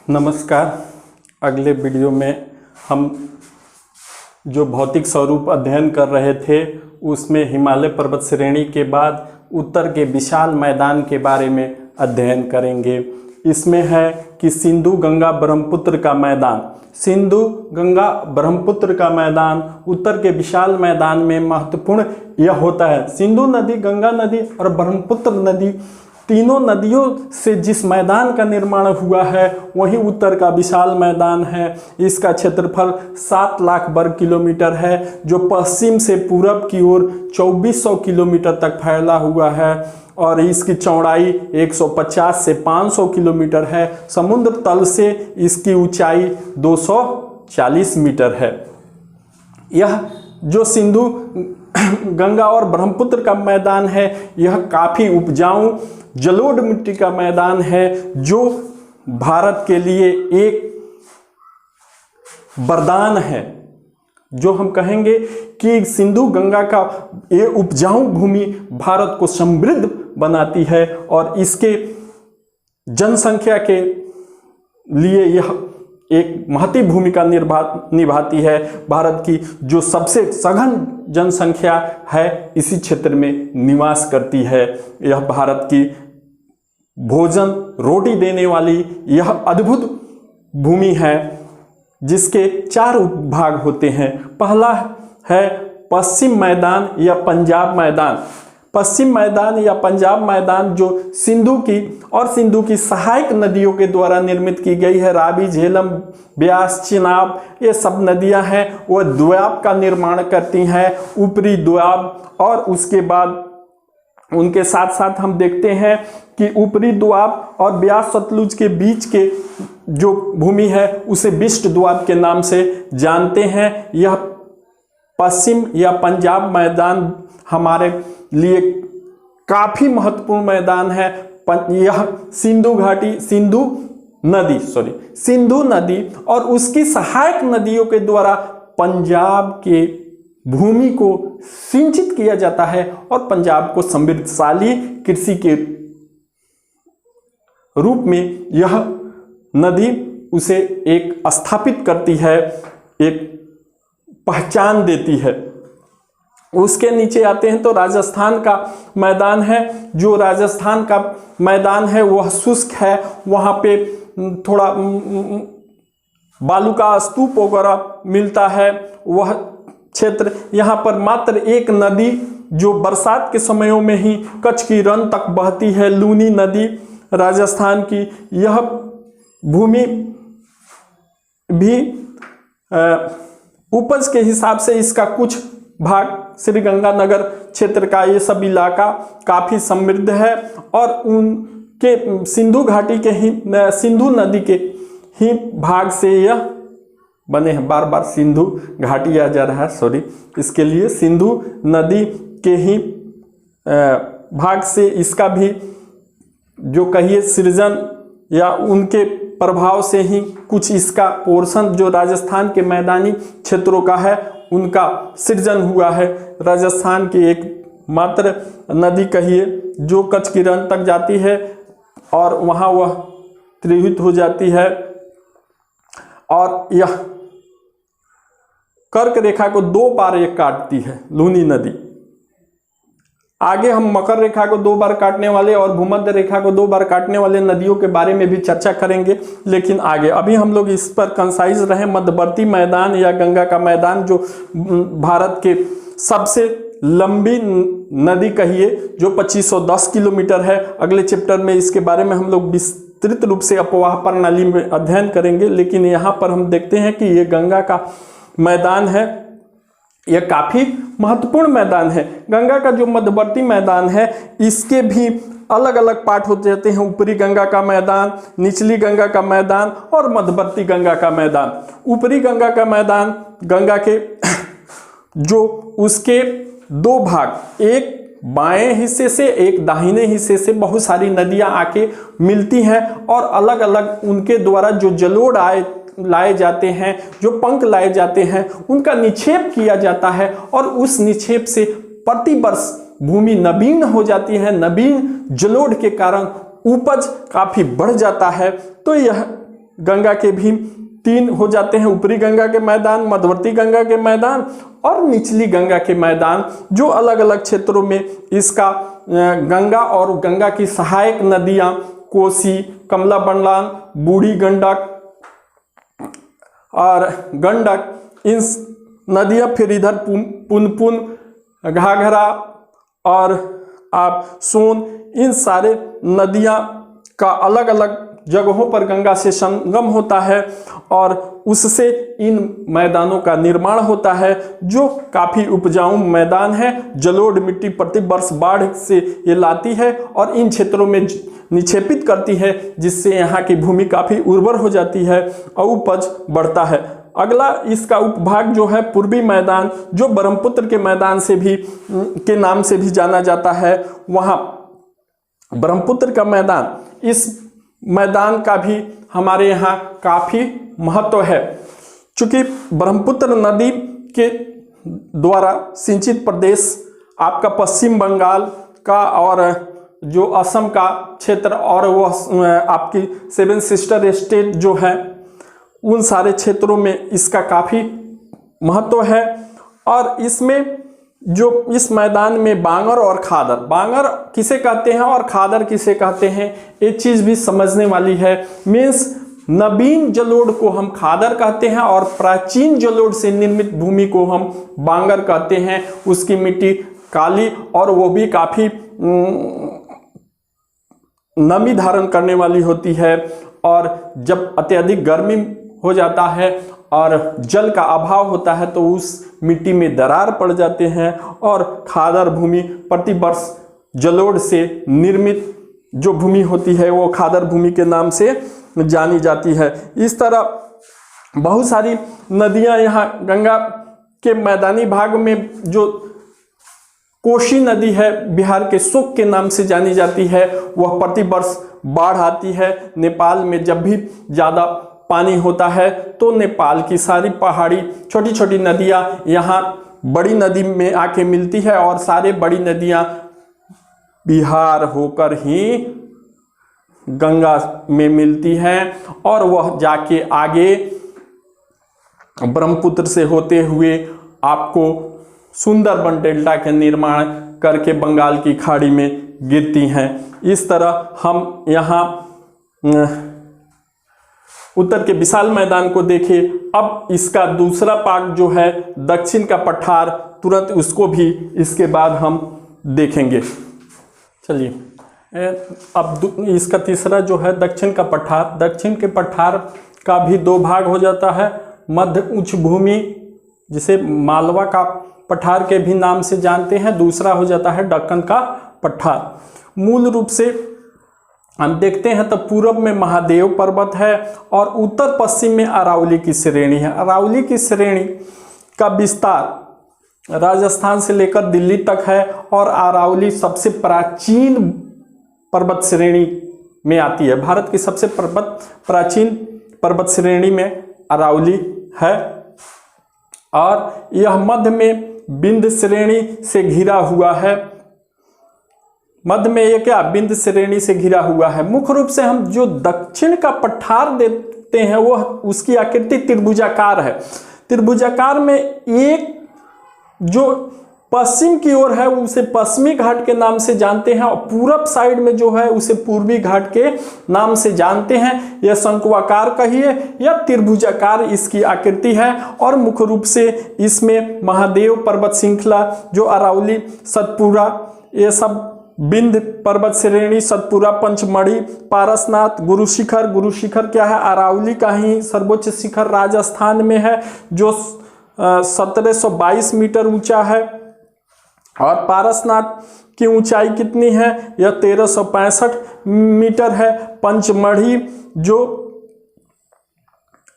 नमस्कार। अगले वीडियो में हम जो भौतिक स्वरूप अध्ययन कर रहे थे उसमें हिमालय पर्वत श्रेणी के बाद उत्तर के विशाल मैदान के बारे में अध्ययन करेंगे। इसमें है कि सिंधु गंगा ब्रह्मपुत्र का मैदान। सिंधु गंगा ब्रह्मपुत्र का मैदान उत्तर के विशाल मैदान में महत्वपूर्ण यह होता है। सिंधु नदी, गंगा नदी और ब्रह्मपुत्र नदी तीनों नदियों से जिस मैदान का निर्माण हुआ है वही उत्तर का विशाल मैदान है। इसका क्षेत्रफल 7 लाख वर्ग किलोमीटर है जो पश्चिम से पूरब की ओर 2400 किलोमीटर तक फैला हुआ है और इसकी चौड़ाई 150 से 500 किलोमीटर है। समुद्र तल से इसकी ऊंचाई 240 मीटर है। यह जो सिंधु गंगा और ब्रह्मपुत्र का मैदान है यह काफ़ी उपजाऊ जलोढ़ मिट्टी का मैदान है जो भारत के लिए एक वरदान है। जो हम कहेंगे कि सिंधु गंगा का ये उपजाऊ भूमि भारत को समृद्ध बनाती है और इसके जनसंख्या के लिए यह एक महती भूमिका निभाती है। भारत की जो सबसे सघन जनसंख्या है इसी क्षेत्र में निवास करती है। यह भारत की भोजन रोटी देने वाली यह अद्भुत भूमि है जिसके 4 भाग होते हैं। पहला है पश्चिम मैदान या पंजाब मैदान। पश्चिम मैदान या पंजाब मैदान जो सिंधु की सहायक नदियों के द्वारा निर्मित की गई है। रावी, झेलम, ब्यास, चिनाब ये सब नदियां हैं वह द्वीप का निर्माण करती हैं, ऊपरी द्वीप। और उसके बाद उनके साथ साथ हम देखते हैं कि ऊपरी द्वीप और ब्यास सतलुज के बीच के जो भूमि है उसे विष्ट द्वीप के नाम से जानते हैं। यह पश्चिम या पंजाब मैदान हमारे लिए काफ़ी महत्वपूर्ण मैदान है। यह सिंधु नदी और उसकी सहायक नदियों के द्वारा पंजाब के भूमि को सिंचित किया जाता है और पंजाब को समृद्धशाली कृषि के रूप में यह नदी उसे एक स्थापित करती है, एक पहचान देती है। उसके नीचे आते हैं तो राजस्थान का मैदान है। जो राजस्थान का मैदान है वह शुष्क है, वहाँ पे थोड़ा बालू का स्तूप वगैरह मिलता है। वह क्षेत्र यहाँ पर मात्र एक नदी जो बरसात के समयों में ही कच्छ की रन तक बहती है, लूनी नदी राजस्थान की। यह भूमि भी उपज के हिसाब से इसका कुछ भाग श्रीगंगानगर क्षेत्र का ये सब इलाका काफ़ी समृद्ध है और उनके सिंधु घाटी के ही सिंधु नदी के ही भाग से यह बने हैं। बार बार सिंधु घाटी आ जा रहा है, सॉरी। इसके लिए सिंधु नदी के ही भाग से इसका भी जो कहिए सृजन या उनके प्रभाव से ही कुछ इसका पोर्शन जो राजस्थान के मैदानी क्षेत्रों का है उनका सृजन हुआ है। राजस्थान की एक मात्र नदी कहिए जो कच्छ की रन तक जाती है और वहाँ वह त्रिभुत हो जाती है और यह कर्क रेखा को 2 बार ये काटती है, लूनी नदी। आगे हम मकर रेखा को 2 बार काटने वाले और भूमध्य रेखा को 2 बार काटने वाले नदियों के बारे में भी चर्चा करेंगे, लेकिन आगे अभी हम लोग इस पर कंसाइज रहे। मध्यवर्ती मैदान या गंगा का मैदान जो भारत के सबसे लंबी नदी कहिए जो 2510 किलोमीटर है। अगले चैप्टर में इसके बारे में हम लोग विस्तृत रूप से अपवाह प्रणाली में अध्ययन करेंगे, लेकिन यहाँ पर हम देखते हैं कि ये गंगा का मैदान है, यह काफ़ी महत्वपूर्ण मैदान है। गंगा का जो मध्यवर्ती मैदान है इसके भी अलग अलग पार्ट हो जाते हैं। ऊपरी गंगा का मैदान, निचली गंगा का मैदान और मध्यवर्ती गंगा का मैदान। ऊपरी गंगा का मैदान गंगा के जो उसके 2 भाग, एक बाएं हिस्से से एक दाहिने हिस्से से बहुत सारी नदियां आके मिलती हैं और अलग अलग उनके द्वारा जो जलोढ़ लाए जाते हैं, जो पंख लाए जाते हैं, उनका निक्षेप किया जाता है और उस निक्षेप से प्रतिवर्ष भूमि नवीन हो जाती है। नवीन जलोढ़ के कारण उपज काफ़ी बढ़ जाता है। तो यह गंगा के भी 3 हो जाते हैं, ऊपरी गंगा के मैदान, मध्यवर्ती गंगा के मैदान और निचली गंगा के मैदान, जो अलग अलग क्षेत्रों में इसका गंगा और गंगा की सहायक नदियां कोसी, कमला बलान, बूढ़ी गंडक और गंडक, इन नदियां, फिर इधर पुनपुन, घाघरा और आप सोन, इन सारे नदियां का अलग अलग जगहों पर गंगा से संगम होता है और उससे इन मैदानों का निर्माण होता है, जो काफ़ी उपजाऊ मैदान है। जलोढ़ मिट्टी प्रतिवर्ष बाढ़ से ये लाती है और इन क्षेत्रों में निक्षेपित करती है, जिससे यहाँ की भूमि काफ़ी उर्वर हो जाती है और उपज बढ़ता है। अगला इसका उपभाग जो है पूर्वी मैदान, जो ब्रह्मपुत्र के मैदान से भी के नाम से भी जाना जाता है। वहाँ ब्रह्मपुत्र का मैदान, इस मैदान का भी हमारे यहाँ काफ़ी महत्व है, चूँकि ब्रह्मपुत्र नदी के द्वारा सिंचित प्रदेश आपका पश्चिम बंगाल का और जो असम का क्षेत्र और वो आपकी 7 सिस्टर स्टेट जो है, उन सारे क्षेत्रों में इसका काफ़ी महत्व है। और इसमें जो इस मैदान में बांगर और खादर, बांगर किसे कहते हैं और खादर किसे कहते हैं, एक चीज़ भी समझने वाली है। मीन्स नवीन जलोढ़ को हम खादर कहते हैं और प्राचीन जलोढ़ से निर्मित भूमि को हम बांगर कहते हैं। उसकी मिट्टी काली और वो भी काफ़ी नमी धारण करने वाली होती है, और जब अत्यधिक गर्मी हो जाता है और जल का अभाव होता है तो उस मिट्टी में दरार पड़ जाते हैं और खादर भूमि प्रतिवर्ष जलोढ़ से निर्मित जो भूमि होती है वो खादर भूमि के नाम से जानी जाती है। इस तरह बहुत सारी नदियां यहाँ गंगा के मैदानी भाग में, जो कोसी नदी है बिहार के शोक के नाम से जानी जाती है, वह प्रतिवर्ष बाढ़ आती है। नेपाल में जब भी ज़्यादा पानी होता है तो नेपाल की सारी पहाड़ी छोटी छोटी नदियाँ यहाँ बड़ी नदी में आके मिलती है और सारे बड़ी नदियाँ बिहार होकर ही गंगा में मिलती हैं और वह जाके आगे ब्रह्मपुत्र से होते हुए आपको सुंदरबन डेल्टा के निर्माण करके बंगाल की खाड़ी में गिरती हैं। इस तरह हम यहाँ उत्तर के विशाल मैदान को देखें। अब इसका दूसरा पार्ट जो है दक्षिण का पठार, तुरंत उसको भी इसके बाद हम देखेंगे। चलिए अब इसका तीसरा जो है दक्षिण का पठार। दक्षिण के पठार का भी 2 भाग हो जाता है। मध्य उच्च भूमि, जिसे मालवा का पठार के भी नाम से जानते हैं, दूसरा हो जाता है दक्कन का पठार। मूल रूप से हम देखते हैं तो पूर्व में महादेव पर्वत है और उत्तर पश्चिम में अरावली की श्रेणी है। अरावली की श्रेणी का विस्तार राजस्थान से लेकर दिल्ली तक है और अरावली सबसे प्राचीन पर्वत श्रेणी में आती है। भारत की सबसे प्राचीन पर्वत श्रेणी में अरावली है और यह मध्य में विंध्य श्रेणी से घिरा हुआ है। मध्य में ये क्या विंध्य श्रेणी से घिरा हुआ है। मुख्य रूप से हम जो दक्षिण का पठार देखते हैं वह उसकी आकृति त्रिभुजाकार है। त्रिभुजाकार में एक जो पश्चिम की ओर है उसे पश्चिमी घाट के नाम से जानते हैं और पूरब साइड में जो है उसे पूर्वी घाट के नाम से जानते हैं। यह शंकुआकार कहिए या त्रिभुजाकार इसकी आकृति है और मुख्य रूप से इसमें महादेव पर्वत श्रृंखला, जो अरावली, सतपुड़ा, ये सब विंध्य पर्वत श्रेणी, सतपुड़ा, पंचमढ़ी, पारसनाथ, गुरु शिखर। गुरु शिखर क्या है? अरावली का ही सर्वोच्च शिखर राजस्थान में है जो 1722 मीटर ऊंचा है और पारसनाथ की ऊंचाई कितनी है? यह 1365 मीटर है। पंचमढ़ी जो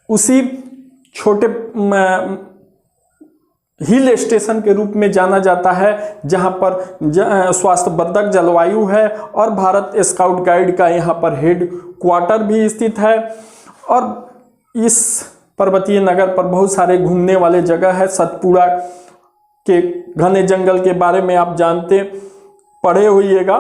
उसी छोटे हिल स्टेशन के रूप में जाना जाता है जहां पर स्वास्थ्यवर्धक जलवायु है और भारत स्काउट गाइड का यहां पर हेड क्वार्टर भी स्थित है। और इस पर्वतीय नगर पर बहुत सारे घूमने वाले जगह है। सतपुड़ा के घने जंगल के बारे में आप जानते पढ़े होइएगा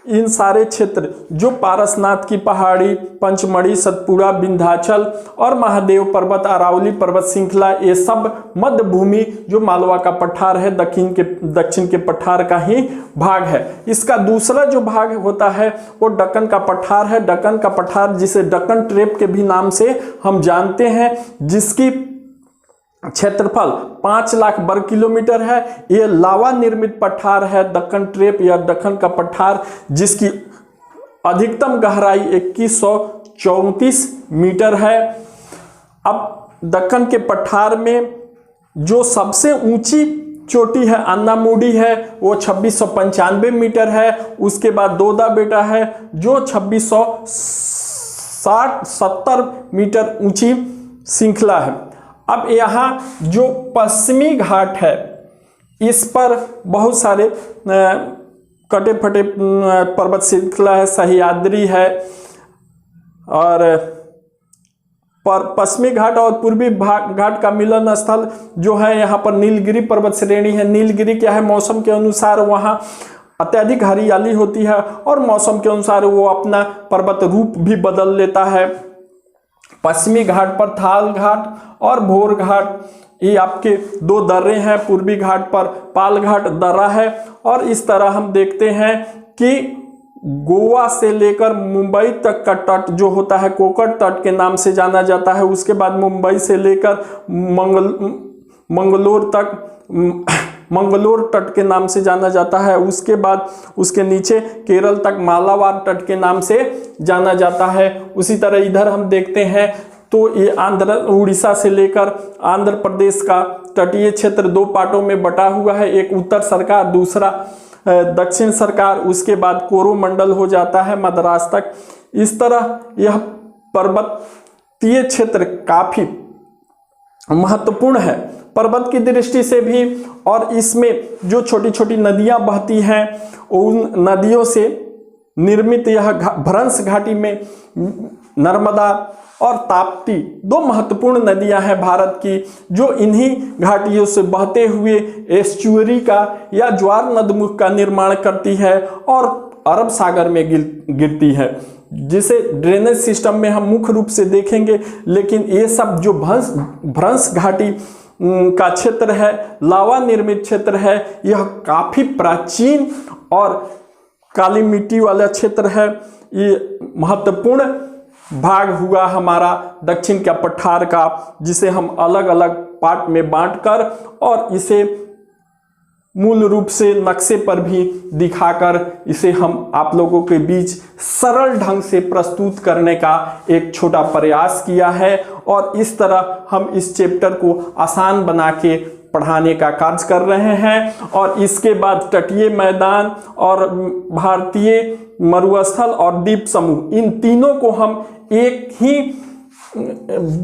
इन सारे क्षेत्र जो पारसनाथ की पहाड़ी, पंचमढ़ी, सतपुड़ा, विंध्याचल और महादेव पर्वत, अरावली पर्वत श्रृंखला, ये सब मध्य भूमि जो मालवा का पठार है, दक्षिण के पठार का ही भाग है। इसका दूसरा जो भाग होता है वो दक्कन का पठार है। दक्कन का पठार जिसे दक्कन ट्रेप के भी नाम से हम जानते हैं, जिसकी क्षेत्रफल 5 लाख वर्ग किलोमीटर है। यह लावा निर्मित पठार है दक्कन ट्रेप या दक्कन का पठार, जिसकी अधिकतम गहराई 2134 मीटर है। अब दक्कन के पठार में जो सबसे ऊंची चोटी है अन्नामुडी है, वो 2695 मीटर है। उसके बाद दोदा बेटा है जो 2660-70 मीटर ऊंची श्रृंखला है। अब यहाँ जो पश्चिमी घाट है, इस पर बहुत सारे कटे फटे पर्वत श्रृंखला है, सह्याद्री है, और पश्चिमी घाट और पूर्वी घाट का मिलन स्थल जो है यहाँ पर नीलगिरी पर्वत श्रेणी है। नीलगिरी क्या है, मौसम के अनुसार वहाँ अत्यधिक हरियाली होती है और मौसम के अनुसार वो अपना पर्वत रूप भी बदल लेता है। पश्चिमी घाट पर थाल घाट और भोर घाट, ये आपके दो दर्रे हैं। पूर्वी घाट पर पाल घाट दर्रा है। और इस तरह हम देखते हैं कि गोवा से लेकर मुंबई तक का तट जो होता है कोकण तट के नाम से जाना जाता है। उसके बाद मुंबई से लेकर मंगलोर तट के नाम से जाना जाता है। उसके बाद उसके नीचे केरल तक मालाबार तट के नाम से जाना जाता है। उसी तरह इधर हम देखते हैं तो ये उड़ीसा से लेकर आंध्र प्रदेश का तटीय क्षेत्र दो पार्टों में बटा हुआ है, एक उत्तर सरकार, दूसरा दक्षिण सरकार। उसके बाद कोरोमंडल हो जाता है मद्रास तक। इस तरह यह पर्वतीय क्षेत्र काफी महत्वपूर्ण है पर्वत की दृष्टि से भी। और इसमें जो छोटी छोटी नदियां बहती हैं, उन नदियों से निर्मित यह भ्रंश घाटी में नर्मदा और ताप्ती दो महत्वपूर्ण नदियां हैं भारत की, जो इन्हीं घाटियों से बहते हुए एस्चुअरी का या ज्वार नदमुख का निर्माण करती है और अरब सागर में गिरती है, जिसे ड्रेनेज सिस्टम में हम मुख्य रूप से देखेंगे। लेकिन ये सब जो भ्रंश घाटी का क्षेत्र है, लावा निर्मित क्षेत्र है, यह काफी प्राचीन और काली मिट्टी वाला क्षेत्र है। ये महत्वपूर्ण भाग हुआ हमारा दक्षिण का पठार का, जिसे हम अलग अलग पार्ट में बांटकर और इसे मूल रूप से नक्शे पर भी दिखाकर इसे हम आप लोगों के बीच सरल ढंग से प्रस्तुत करने का एक छोटा प्रयास किया है। और इस तरह हम इस चैप्टर को आसान बना के पढ़ाने का कार्य कर रहे हैं। और इसके बाद तटीय मैदान और भारतीय मरुस्थल और द्वीप समूह, इन तीनों को हम एक ही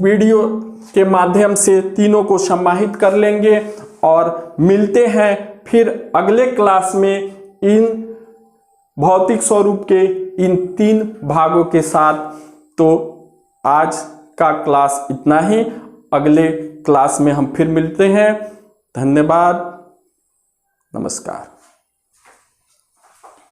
वीडियो के माध्यम से तीनों को समाहित कर लेंगे। और मिलते हैं फिर अगले क्लास में इन भौतिक स्वरूप के इन 3 भागों के साथ। तो आज का क्लास इतना ही, अगले क्लास में हम फिर मिलते हैं। धन्यवाद, नमस्कार।